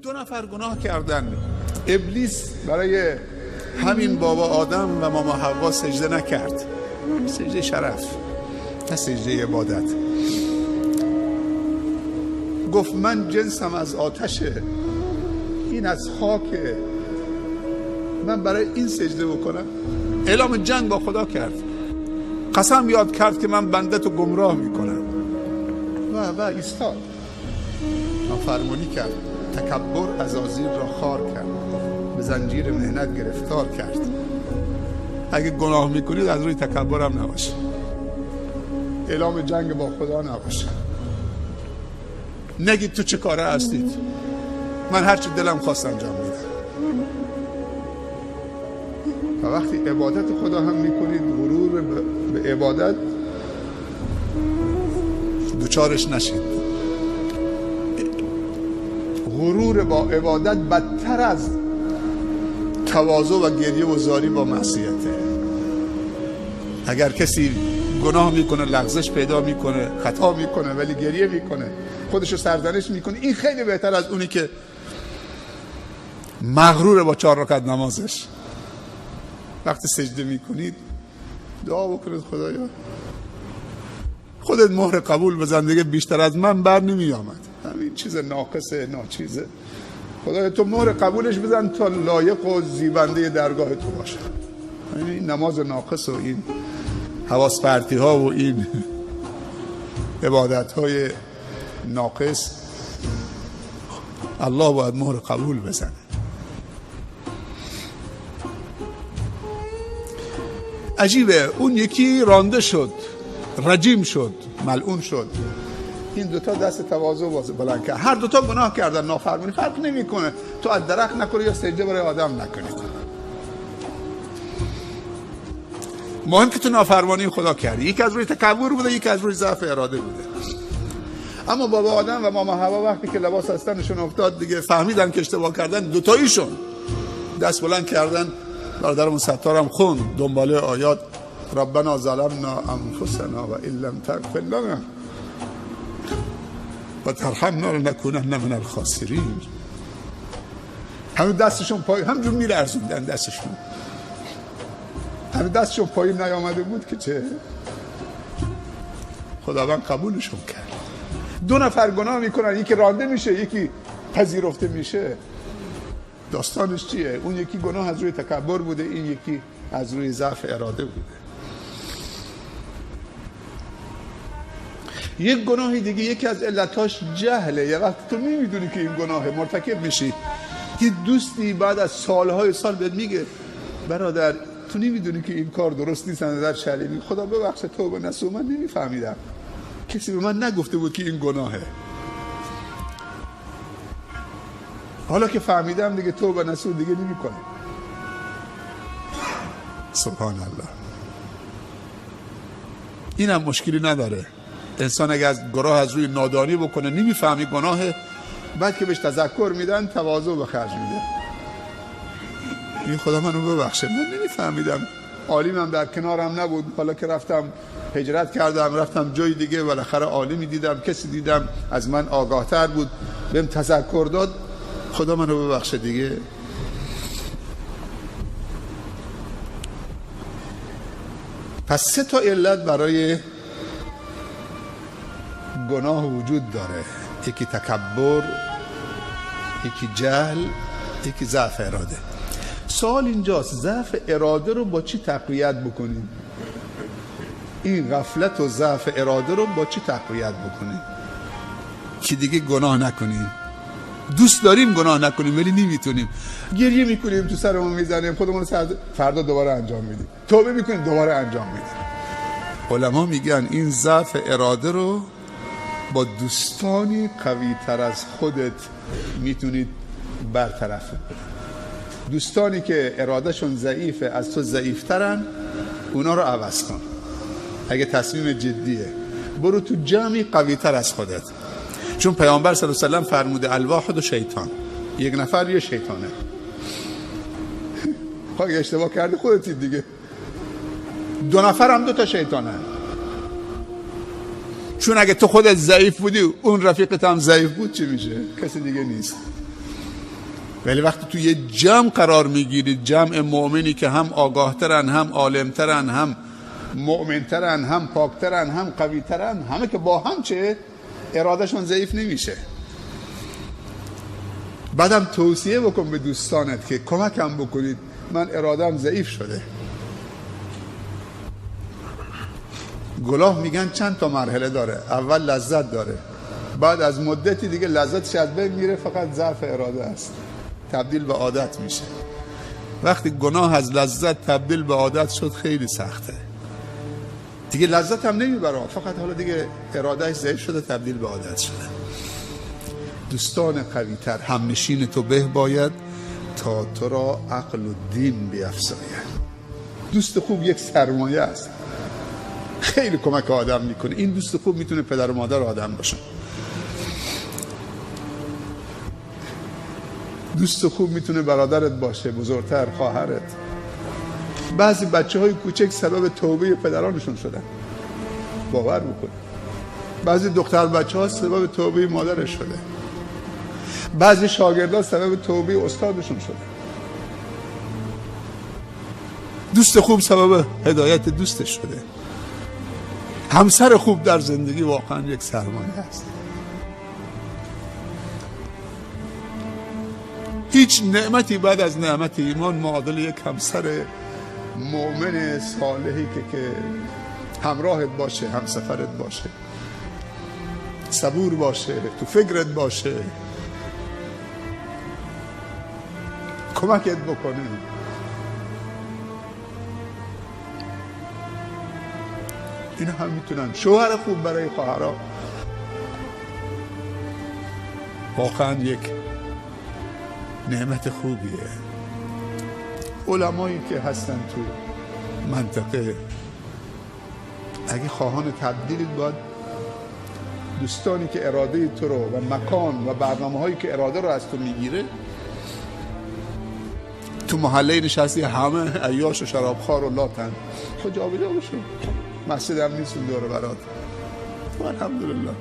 2 نفر گناه کردن. ابلیس برای همین بابا آدم و ماما حوا سجده نکرد، سجده شرف نه سجده عبادت. گفت من جنسم از آتشه، این از خاکه، من برای این سجده بکنم. اعلام جنگ با خدا کرد، قسم یاد کرد که من بنده تو گمراه میکنم و ایستاد، نافرمانی کرد، تکبر عزازیل را خار کرد، به زنجیر محنت گرفتار کرد. اگه گناه میکنید از روی تکبر هم نباشه، اعلام جنگ با خدا نباشه، نگید تو چه کاره هستید، من هرچی دلم خواست انجام میدم. و وقتی عبادت خدا هم میکنید، غرور به عبادت دوچارش نشید. غرور با عبادت بدتر از تواضع و گریه و زاری با معصیته. اگر کسی گناه میکنه، لغزش پیدا میکنه، خطا میکنه ولی گریه میکنه، خودشو سرزنش میکنه، این خیلی بهتر از اونی که مغرور با 4 رکعت نمازش. وقتی سجده میکنید دعا بکنید خدایا خودت مهر قبول بزن دیگه، بیشتر از من بر نمی آمد، همین چیز ناقصه ناچیزه، خدایا تو مهر قبولش بزن تا لایق و زیبنده درگاه تو باشه. این نماز ناقص و این حواس پرتی ها و این عبادت های ناقص الله باید مهر قبول بزنه. عجیبه، اون یکی رانده شد، رجیم شد، ملعون شد، این 2 دست تواضع بلند کرد. هر 2 گناه کردن، نافرمانی، فرق نمیکنه تو از درخت نکنی یا سجده برای آدم نکنی، مهم که تو نافرمانی خدا کردی. یکی از روی تکبر بوده، یکی از روی ضعف اراده بوده. اما بابا آدم و ماما حوا وقتی که لباس از تنشون افتاد دیگه فهمیدن که اشتباه کردن، 2 تاییشون دست بلند کردن. برادرمون ستارم خون دنباله آیات ربنا ظلمنا انفسنا و ان لم تغفر لنا و ترحمنا لنکونن من الخاسرین. همین دستشون پای همجور میلرزوندن، دستشون همین دستشون پایین نیامده بود که چه خداوند قبولشون کرد. 2 نفر گناه میکنن، یکی رانده میشه، یکی پذیرفته میشه. داستانش چیه؟ اون یکی گناه از روی تکبر بوده، این یکی از روی ضعف اراده بوده. یک گناه دیگه یکی از علتاش جهله. یه وقت تو نمیدونی که این گناه مرتکب میشی، یه دوستی بعد از سالهای سال بهت میگه برادر تو نمیدونی که این کار درست نیست، نظر شرعی، خدا ببخشه توبه نسو، من نمیفهمیدم، کسی به من نگفته بود که این گناهه، حالا که فهمیدم دیگه توبه نسو دیگه نمیکنم. سبحان الله. اینم مشکلی نداره. انسان اگه از گناه از روی نادانی بکنه، نمیفهمی گناهه، بعد که بهش تذکر میدن تواضع به خرج میده، این خدا منو ببخشه من نمیفهمیدم، عالمم در کنارم نبود، حالا که رفتم هجرت کردم رفتم جای دیگه، بالاخره عالمی دیدم، کسی دیدم از من آگاهتر بود، بهم تذکر داد، خدا منو ببخشه دیگه. پس 3 علت برای گناه وجود داره، یکی تکبر، یکی جهل، یکی ضعف اراده. سوال اینجاست ضعف اراده رو با چی تقویت بکنیم؟ این غفلت و ضعف اراده رو با چی تقویت بکنیم که دیگه گناه نکنیم؟ دوست داریم گناه نکنیم ولی نمیتونیم، گریه میکنیم تو سرمون میزنیم، خودمون فردا دوباره انجام میدیم، توبه میکنیم دوباره انجام میدیم. علما میگن این ضعف اراده رو با دوستانی قوی تر از خودت میتونید برطرف کنید. دوستانی که ارادهشون ضعیفه، از تو ضعیفترن، اونا رو عوض کن. اگه تصمیم جدیه برو تو جمعی قوی تر از خودت، چون پیامبر صلی الله علیه و سلم فرموده الواحد و شیطان، یک نفر یه شیطانه. خواهی اشتباه کردی خودتی دیگه، 2 نفر هم 2 تا شیطانه، چون اگه تو خودت ضعیف بودی اون رفیقت هم ضعیف بود چی میشه؟ کسی دیگه نیست. ولی وقتی تو یه جمع قرار میگیرید، جمع مؤمنی که هم آگاهترن، هم عالمترن، هم مؤمنترن، هم پاکترن، هم قویترن، همه که با هم چه ارادهشون ضعیف نمیشه. بعدم توصیه بکن به دوستانت که کمکم بکنید، من اراده‌ام ضعیف شده. گناه میگن چند تا مرحله داره. اول لذت داره، بعد از مدتی دیگه لذتش از بین میره، فقط ضعف اراده است، تبدیل به عادت میشه. وقتی گناه از لذت تبدیل به عادت شد خیلی سخته، دیگه لذت هم نمیبره، فقط حالا دیگه ارادهش ضعیف شده، تبدیل به عادت شده. دوستان قوی‌تر، همنشین تو به باید تا تو را عقل و دین بیفزاید. دوست خوب یک سرمایه است، خیلی کمک آدم میکنه. این دوست خوب میتونه پدر و مادر آدم باشه، دوست خوب میتونه برادرت باشه، بزرگتر، خواهرت. بعضی بچه های کوچک سبب توبه پدرانشون شدن، باور بکن. بعضی دختر بچه ها سبب توبه مادرش شده، بعضی شاگردان سبب توبه استادشون شده. دوست خوب سبب هدایت دوستش شده. همسر خوب در زندگی واقعا یک سرمایه است. هیچ نعمتی بعد از نعمت ایمان معادل یک همسر مؤمن صالحی که همراهت باشه، همسفرت باشه، صبور باشه، تو فکرت باشه، کمکت بکنه. اینا هم میتونن. شوهر خوب برای خواهرها واقعا یک نعمت خوبیه. علمایی که هستن تو منطقه اگه خواهان تبدیلید، باید دوستانی که اراده تو رو و مکان و برنامه هایی که اراده رو از تو میگیره، تو محله نشستی همه عیاش و شرابخوار و لاتن، خود جا به جا بشو، مسجد هم نیست اون دوره برات، الحمدلله.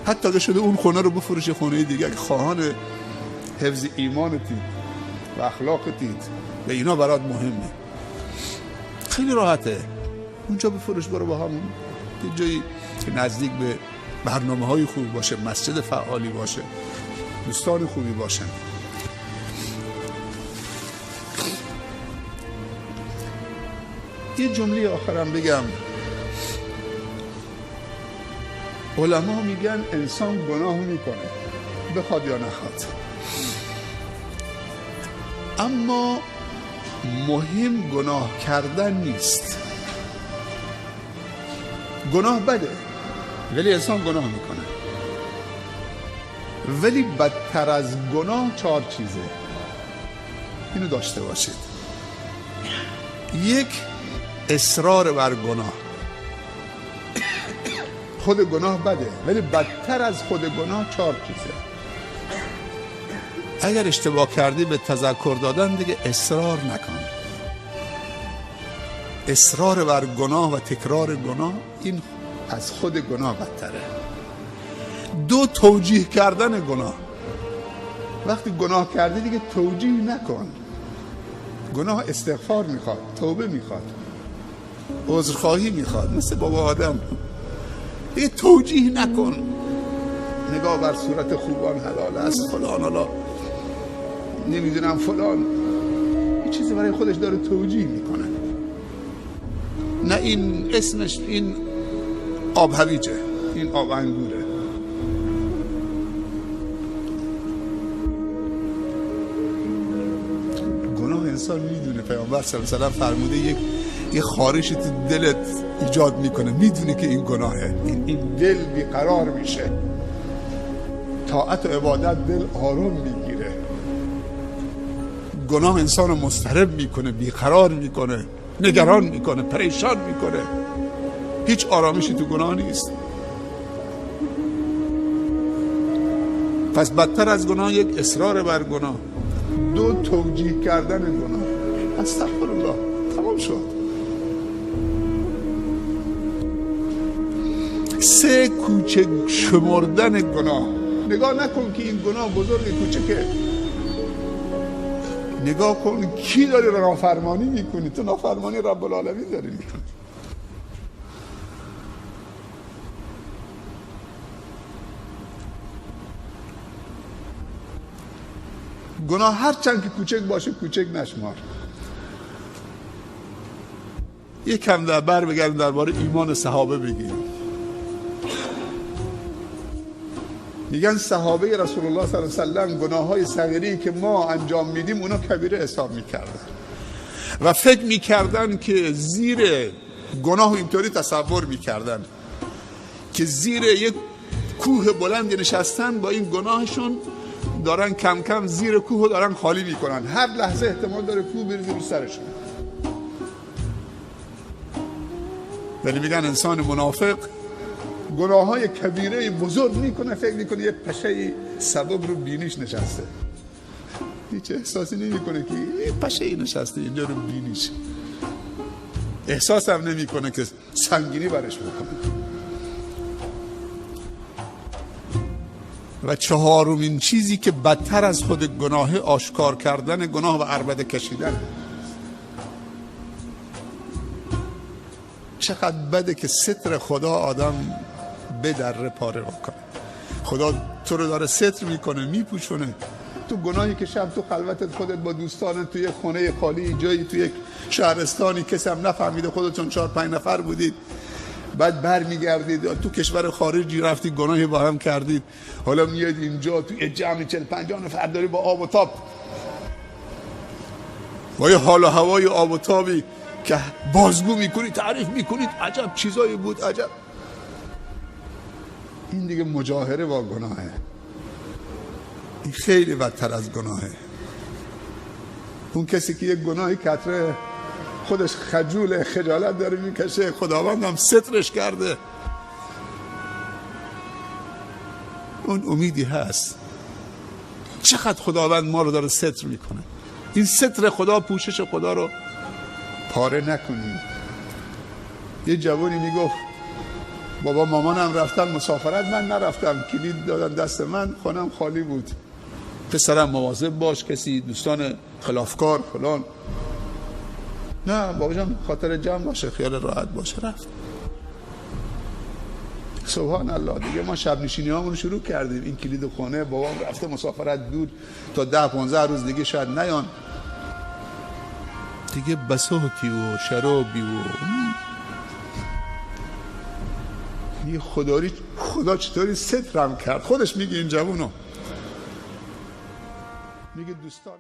حتی اگه شده اون خونه رو بفروش خونه دیگه، اگه خواهان حفظ ایمانتید و اخلاقتید و اینا برات مهمه، خیلی راحته، اونجا بفروش، برو با همون یه جایی که نزدیک به برنامه های خوب باشه، مسجد فعالی باشه، دوستان خوبی باشن. یه جمله آخرم بگم. علما میگن انسان گناه میکنه بخواد یا نخواد، اما مهم گناه کردن نیست. گناه بده ولی انسان گناه میکنه. ولی بدتر از گناه 4 چیزه، اینو داشته باشید. یک، اصرار بر گناه. خود گناه بده ولی بدتر از خود گناه 4 چیزه. اگر اشتباه کردی به تذکر دادن دیگه اصرار نکن. اصرار بر گناه و تکرار گناه، این از خود گناه بدتره. 2، توجیه کردن گناه. وقتی گناه کردی دیگه توجیه نکن. گناه استغفار میخواد، توبه میخواد، عذرخواهی میخواد، مثل بابا آدم. دیگه توجیه نکن. نگاه بر صورت خوبان حلال است، فلان حالا نمیدونم فلان، یه چیزی برای خودش داره توجیه میکنه. نه این اسمش، این آب هویجه، این آب انگوره. گناه انسان میدونه، پیامبر صلی الله علیه و سلم فرموده یه خارشی تو دلت ایجاد میکنه، میدونه که این گناهه، این دل بیقرار میشه. طاعت و عبادت دل آروم میگیره. گناه انسان رو مضطرب میکنه، بیقرار میکنه، نگران میکنه، پریشان میکنه. هیچ آرامشی تو گناه نیست. پس بدتر از گناه یک اصرار بر گناه، 2 توجیه کردن گناه. استغفرالله، تمام شد. 3 کوچک شمردن گناه. نگاه نکن که این گناه بزرگ کوچکه، نگاه کن کی داری نافرمانی میکنی؟ تو نافرمانی رب العالمین داری میکنی. گناه هر چند که کوچک باشه کوچک نشمار. یکم در بر بگردیم درباره ایمان صحابه بگیم. میگن صحابه رسول الله صلی الله علیه و سلم گناههای صغیری که ما انجام میدیم اونا کبیره حساب میکردن و فکر میکردن که زیر گناه اینطوری تصور میکردن که زیر یک کوه بلندی نشستن، با این گناهشون دارن کم کم زیر کوه دارن خالی میکنن، هر لحظه احتمال داره کوه بریزه رو سرشون. ولی میگن انسان منافق گناههای کبیره بزرگ میکنه، فکر میکنه یه پشه سبب رو بینیش نشسته، هیچ احساسی نمیکنه که یه پشه نشسته اینجا رو بینیش، احساس هم نمیکنه که سنگینی برش بکنه. و چهارمین چیزی که بدتر از خود گناه آشکار کردن گناه و عربده کشیدن. چقدر بده که ستر خدا آدم به در پاره بکنه. خدا تو رو داره ستر میکنه، میپوشونه. تو گناهی که شب تو خلوتت خودت با دوستانت توی خونه خالی جایی توی یک شهرستانی کسی هم نفهمیده، خودتون 4-5 نفر بودید، بعد بر میگردید تو کشور خارجی رفتید گناهی با هم کردید، حالا میاد اینجا توی جمع 40-50 نفر داری با آب و تاب، با یه حال و هوای آب و تابی که بازگو میکنید، تعریف میکنید، عجب چیزایی بود، عجب. این دیگه مجاهره با گناهه. این خیلی بدتر از گناهه. اون کسی که یک گناهی کتره خودش خجوله، خجالت داره میکشه، خداوند هم سترش کرده، اون امیدی هست. چقدر خداوند ما رو داره ستر میکنه. این ستر خدا، پوشش خدا رو پاره نکنیم. یه جوانی میگفت بابا مامانم رفتن مسافرت، من نرفتم، کلید دادن دست من، خونم خالی بود. پسرم مواظب باش، کسی دوستان خلافکار فلان. نه بابا جان خاطر جمع باشه، خیال راحت باشه. رفت. سبحان الله. دیگه ما شب نشینی هامون شروع کردیم. این کلید خونه، بابام رفته مسافرت دور، تا 10-15 روز دیگه شاید نیان. دیگه بساطی و شرابی و یه خدا چطوری سترم کرد. خودش میگه این جوونو، میگه دوستان